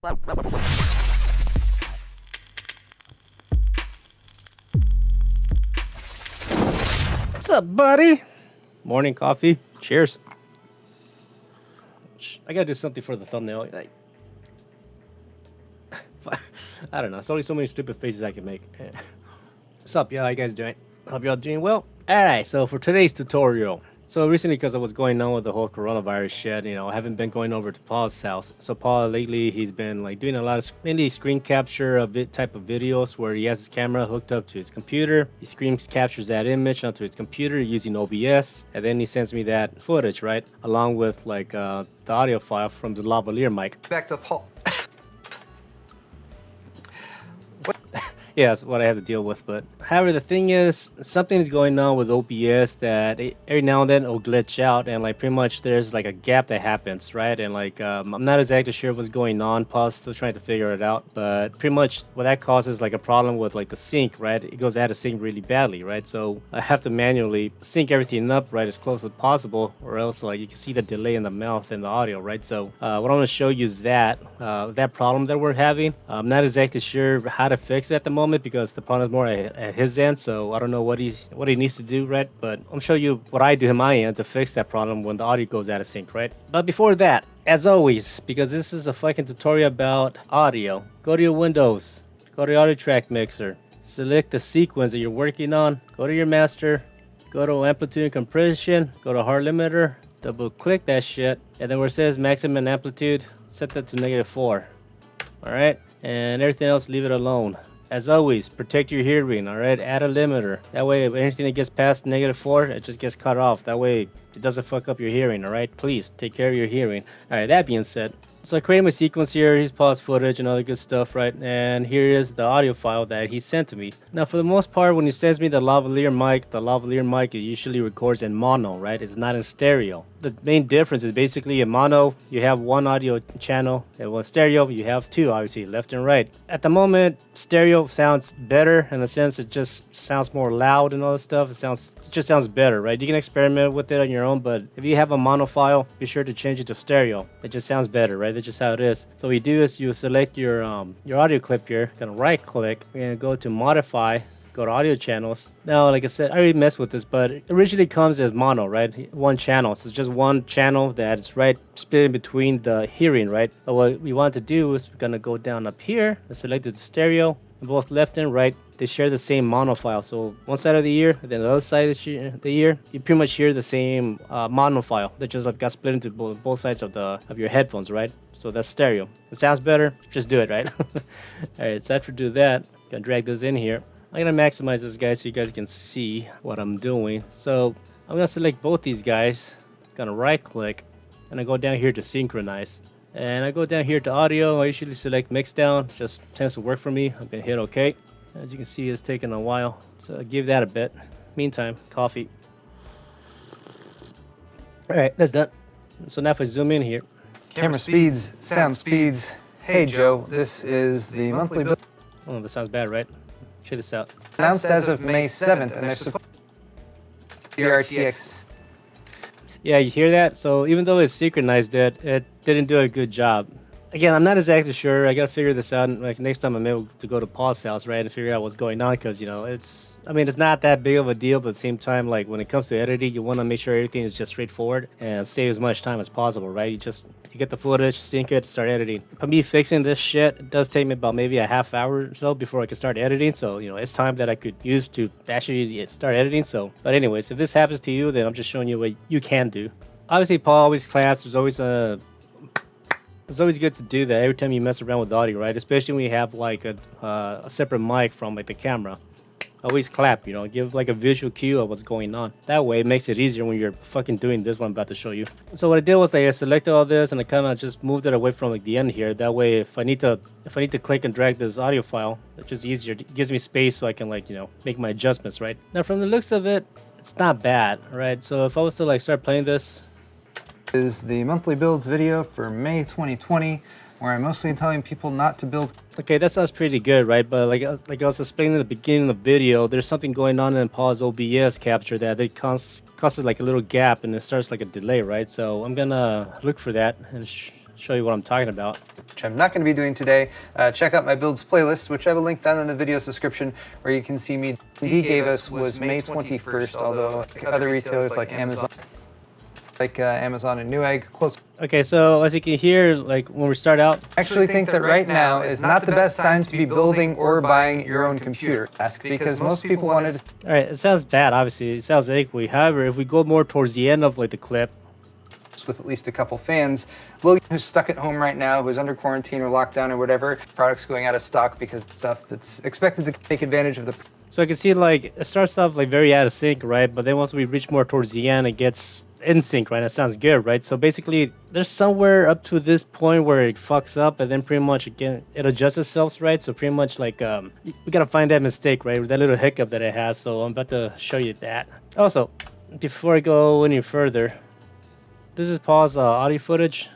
What's up, buddy? Morning coffee. Cheers. I gotta do something for the thumbnail. I don't know. There's only so many stupid faces I can make. What's up, y'all? How you guys doing? Hope y'all doing well. Alright, so for today's tutorial. So recently, because I was going on with the whole coronavirus shit, you know, I haven't been going over to Paul's house. So Paul, lately, he's been like doing a lot of mainly screen capture of type of videos where he has his camera hooked up to his computer. He screen captures that image onto his computer using OBS, and then he sends me that footage, right, along with like the audio file from the lavalier mic. Back to Paul. Yeah, that's what I have to deal with. But however, the thing is, something's going on with OBS that every now and then it'll glitch out, and like pretty much there's like a gap that happens, right? And like I'm not exactly sure what's going on. Paul's still trying to figure it out, but pretty much what that causes like a problem with like the sync, right? It goes out of sync really badly, right? So I have to manually sync everything up right as close as possible, or else like you can see the delay in the mouth and the audio, right? So what I'm going to show you is that problem that we're having. I'm not exactly sure how to fix it at the moment, because the problem is more at his end, so I don't know what he needs to do, right? But I'm show you what I do on my end to fix that problem when the audio goes out of sync, right? But before that, as always, because this is a fucking tutorial about audio, go to your Windows, go to your audio track mixer, select the sequence that you're working on, go to your master, go to amplitude and compression, go to hard limiter, double click that shit, and then where it says maximum amplitude, set that to -4. All right, and everything else leave it alone. As always, protect your hearing, all right? Add a limiter. That way, if anything that gets past -4, it just gets cut off. That way, it doesn't fuck up your hearing, all right? Please, take care of your hearing. All right, that being said, so I created my sequence here. Here's Paul's footage and all the good stuff, right? And here is the audio file that he sent to me. Now, for the most part, when he sends me the lavalier mic, it usually records in mono, right? It's not in stereo. The main difference is basically in mono, you have one audio channel, and with stereo, you have two, obviously, left and right. At the moment, stereo sounds better in the sense it just sounds more loud and all this stuff. It just sounds better, right? You can experiment with it on your own, but if you have a mono file, be sure to change it to stereo. It just sounds better, right? That's just how it is. So what you do is you select your audio clip here, gonna right click, and go to modify, go to audio channels. Now, like I said, I already messed with this, but it originally comes as mono, right? One channel. So it's just one channel that's right split in between the hearing, right? But what we want to do is we're gonna go down up here and select the stereo. Both left and right, they share the same mono file. So one side of the ear, and then the other side of the ear, you pretty much hear the same mono file that just like got split into both sides of your headphones, right? So that's stereo. It sounds better. Just do it, right? All right. So after do that, gonna drag this in here. I'm gonna maximize this guy so you guys can see what I'm doing. So I'm gonna select both these guys. Gonna right click, and I go down here to synchronize. And I go down here to audio. I usually select mix down. Just tends to work for me. I'm gonna hit OK. As you can see, it's taking a while, so give that a bit. Meantime, coffee. All right, that's done. So now if I zoom in here. Camera speeds, sound speeds. Hey Joe, this is the monthly bill. Oh, that sounds bad, right? Check this out. Announced as of May 7th, and they're supposed to be RTX. Yeah, you hear that? So even though it synchronized it didn't do a good job. Again, I'm not exactly sure. I gotta figure this out. Like next time I'm able to go to Paul's house, right, and figure out what's going on, because you know it's not that big of a deal, but at the same time, like when it comes to editing, you want to make sure everything is just straightforward and save as much time as possible, right? You get the footage, sync it, start editing. For me fixing this shit, it does take me about maybe a half hour or so before I can start editing. So you know it's time that I could use to actually start editing. So, but anyways, if this happens to you, then I'm just showing you what you can do. Obviously, Paul always claps. It's always good to do that every time you mess around with audio, right? Especially when you have like a separate mic from like the camera. Always clap, you know, give like a visual cue of what's going on. That way it makes it easier when you're fucking doing this one I'm about to show you. So what I did was like I selected all this and I kind of just moved it away from like the end here. That way if I need to click and drag this audio file, it's just easier. It gives me space so I can like, you know, make my adjustments, right? Now from the looks of it, it's not bad, right? So if I was to like start playing this, is the monthly builds video for May 2020, where I'm mostly telling people not to build. Okay, that sounds pretty good, right? But like I was explaining at the beginning of the video, there's something going on in Paul's OBS capture that it causes like a little gap and it starts like a delay, right? So I'm gonna look for that and show you what I'm talking about. which I'm not going to be doing today. Check out my builds playlist, which I will link down in the video's description, where you can see me. D gave us was May 21st, although other retailers like Amazon and Newegg close. Okay, so as you can hear, like when we start out, I actually think that right now is not the best time to be building or buying your own computer, because most people wanted to. All right, it sounds bad, obviously. It sounds equally. However, if we go more towards the end of like the clip, With at least a couple fans, William, who's stuck at home right now, who's under quarantine or lockdown or whatever, products going out of stock because stuff that's expected to take advantage of the. so I can see like it starts off like very out of sync, right? But then once we reach more towards the end, it gets in sync, right? That sounds good, right? So basically, there's somewhere up to this point where it fucks up, and then pretty much again it adjusts itself, right? So pretty much like we gotta find that mistake, right? That little hiccup that it has. So I'm about to show you that. Also, before I go any further, this is Paul's audio footage.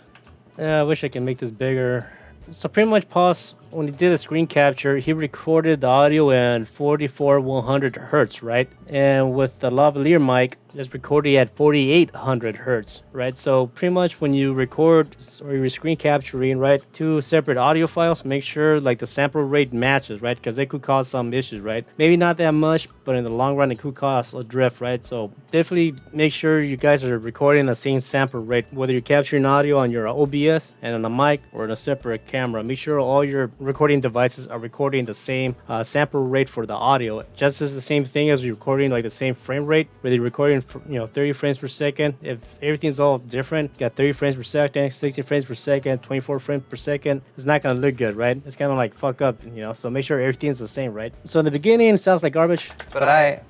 I wish I can make this bigger. So pretty much Paul's, when he did a screen capture, he recorded the audio in 100 hertz, right? And with the lavalier mic, it's recorded at 4800 hertz, right? So pretty much when you record or you're screen capturing, right, two separate audio files, make sure like the sample rate matches, right? Because they could cause some issues, right? Maybe not that much, but in the long run, it could cause a drift, right? So definitely make sure you guys are recording the same sample rate, whether you're capturing audio on your OBS and on a mic or in a separate camera. Make sure all your recording devices are recording the same sample rate for the audio. Just as the same thing as you're recording like the same frame rate, whether you're recording 30 frames per second. If everything's all different, got 30 frames per second, 60 frames per second, 24 frames per second, it's not gonna look good, right? It's kind of like fuck up, so make sure everything's the same, right? So in the beginning it sounds like garbage, But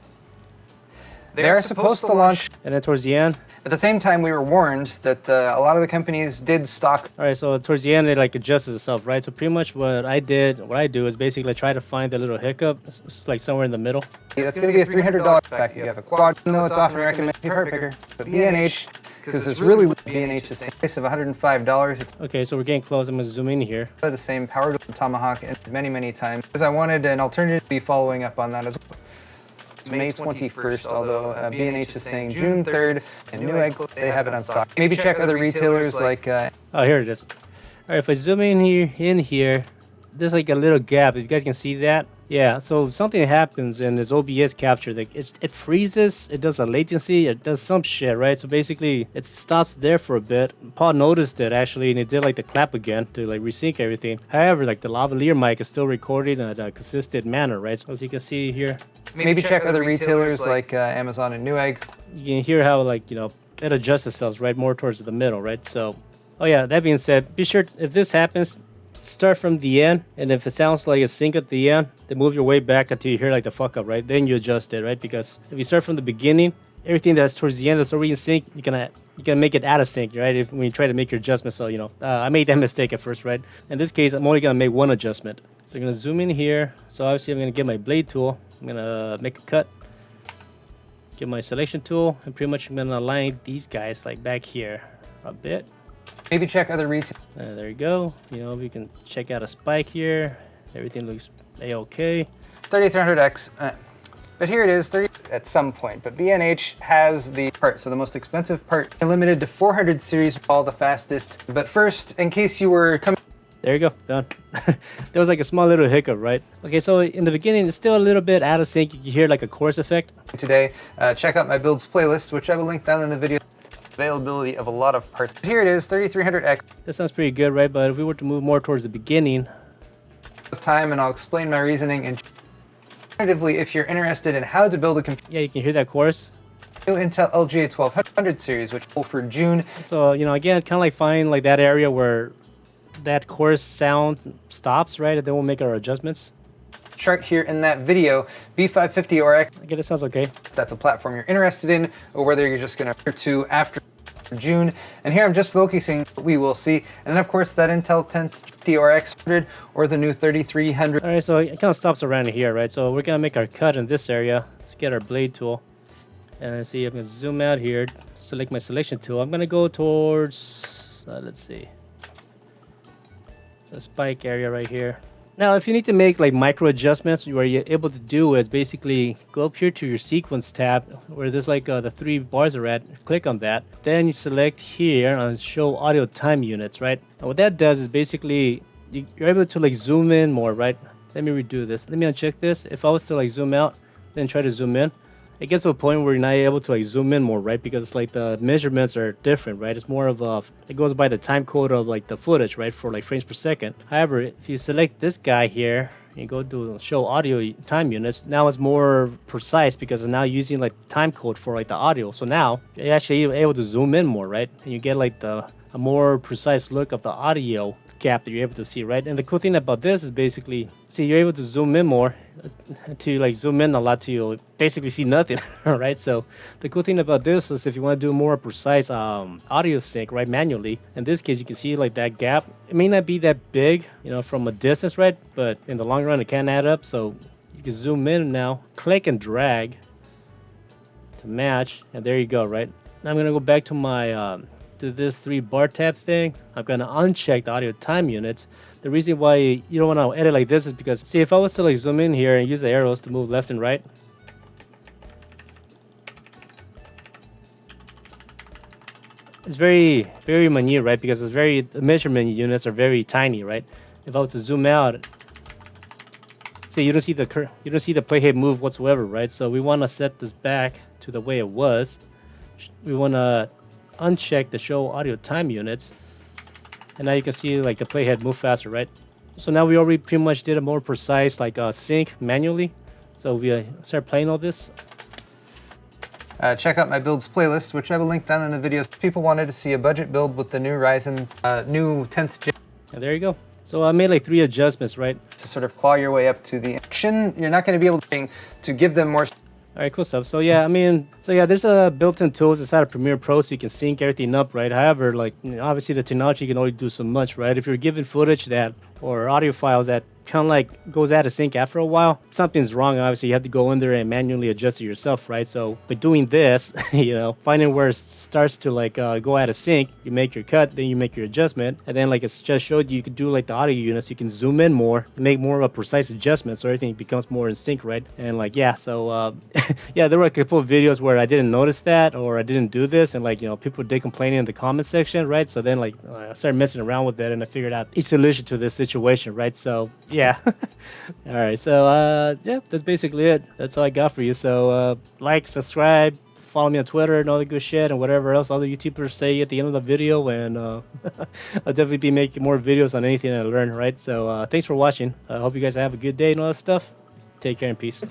they are supposed to launch. and then towards the end, At the same time, we were warned that a lot of the companies did stock. all right, so towards the end it like adjusts itself, right? So pretty much what I do is basically try to find the little hiccup. It's like somewhere in the middle. That's going to be a $300 fact. You have a quad, even though it's often recommended a part picker. But B&H, because it's really B&H, the same price of $105. It's Okay, so we're getting close. I'm gonna zoom in here. the same power tomahawk and many times. Because I wanted an alternative to be following up on that as well. May 21st, although B&H is saying June 3rd, and Newegg, they have it on stock. Maybe check other retailers like. Oh, here it is. All right, if I zoom in here, there's like a little gap. You guys can see that. Yeah, so something happens in this OBS capture. Like it freezes, it does a latency, it does some shit, right? So basically, it stops there for a bit. Paul noticed it actually, and it did like the clap again to like resync everything. However, like the lavalier mic is still recording in a consistent manner, right? So as you can see here, Maybe check other retailers like Amazon and Newegg. you can hear how like it adjusts itself right more towards the middle, right? So, oh yeah, that being said, be sure if this happens, start from the end, and if it sounds like a sync at the end, then move your way back until you hear like the fuck up, right? Then you adjust it, right? Because if you start from the beginning, everything that's towards the end that's already in sync, you can make it out of sync, right? When you try to make your adjustment. So I made that mistake at first, right? In this case, I'm only gonna make one adjustment. So I'm gonna zoom in here. So obviously I'm gonna get my blade tool. I'm gonna make a cut. Get my selection tool, and pretty much I'm gonna align these guys like back here a bit. Maybe check other retailers. There you go. We can check out a spike here. Everything looks a-okay. 3300X. But here it is, 30 at some point. But B&H has the part, so the most expensive part, limited to 400 series, all the fastest. But first, in case you were coming. There you go, done. There was like a small little hiccup, right? Okay, so in the beginning, it's still a little bit out of sync. You can hear like a chorus effect. Today, check out my builds playlist, which I will link down in the video. Availability of a lot of parts. But here it is, 3300X. That sounds pretty good, right? But if we were to move more towards the beginning, Time, and I'll explain my reasoning. And alternatively, if you're interested in how to build a computer, yeah, you can hear that chorus. new Intel LGA 1200 series, which will for June. So, again, kind of like find like that area where that chorus sound stops, right? And then we'll make our adjustments. Chart here in that video, B550 or X. Okay, that sounds okay. If that's a platform you're interested in, or whether you're just going to after June. And here I'm just focusing what we will see. And then of course that Intel 1050 or X100 or the new 3300. All right, so it kind of stops around here, right? So we're gonna make our cut in this area. Let's get our blade tool. And see, I'm gonna zoom out here, select my selection tool. I'm gonna go towards, let's see, the spike area right here. Now, if you need to make like micro adjustments, what you're able to do is basically go up here to your sequence tab where there's like the 3 bars are at. Click on that. Then you select here on show audio time units, right? And what that does is basically you're able to like zoom in more, right? Let me redo this. Let me uncheck this. If I was to like zoom out, then try to zoom in, it gets to a point where you're not able to like zoom in more, right? Because like the measurements are different, right? It's more of a, it goes by the time code of like the footage, right? For like frames per second. However, if you select this guy here, you go to show audio time units, now it's more precise because it's now using like time code for like the audio. So now you're actually able to zoom in more, right? And you get like a more precise look of the audio gap that you're able to see, right? And the cool thing about this is basically, see, you're able to zoom in more, to like zoom in a lot to basically see nothing, right? So the cool thing about this is if you want to do more precise audio sync, right, manually, in this case, you can see like that gap. It may not be that big, you know, from a distance, right? But in the long run, it can add up. So you can zoom in now, click and drag to match, and there you go, right? Now I'm gonna go back to my to this 3 bar tab thing. I'm gonna uncheck the audio time units. The reason why you don't want to edit like this is because, see, if I was to like zoom in here and use the arrows to move left and right, it's very minute, right? Because it's the measurement units are very tiny, right? If I was to zoom out, see, you don't see the playhead move whatsoever, right? So we want to set this back to the way it was. We want to uncheck the show audio time units, and now you can see like the playhead move faster, right? So now we already pretty much did a more precise like sync manually. So we start playing all this. Check out my builds playlist, which I will link down in the videos. If people wanted to see a budget build with the new Ryzen, new 10th gen. And there you go. So I made like 3 adjustments, right? To sort of claw your way up to the action. You're not going to be able to give them more. All right, cool stuff. So yeah, I mean, there's a built-in tools inside of Premiere Pro so you can sync everything up, right? However, like, you know, obviously the technology can only do so much, right? If you're given footage that, or audio files that kind of like goes out of sync after a while, something's wrong. Obviously, you have to go in there and manually adjust it yourself, right? So by doing this, you know, finding where it starts to like go out of sync, you make your cut, then you make your adjustment, and then like it's just showed you, you could do like the audio units, you can zoom in more, make more of a precise adjustment, so everything becomes more in sync, right? And like, yeah, so yeah, there were a couple of videos where I didn't notice that, or I didn't do this, and like, you know, people did complain in the comment section, right? So then like I started messing around with it, and I figured out a solution to this situation, right? So yeah. All right, so yeah, that's basically it. That's all I got for you. So like, subscribe, follow me on Twitter and all the good shit, and whatever else other YouTubers say at the end of the video, and I'll definitely be making more videos on anything I learn, right? So thanks for watching. I hope you guys have a good day and all that stuff. Take care and peace.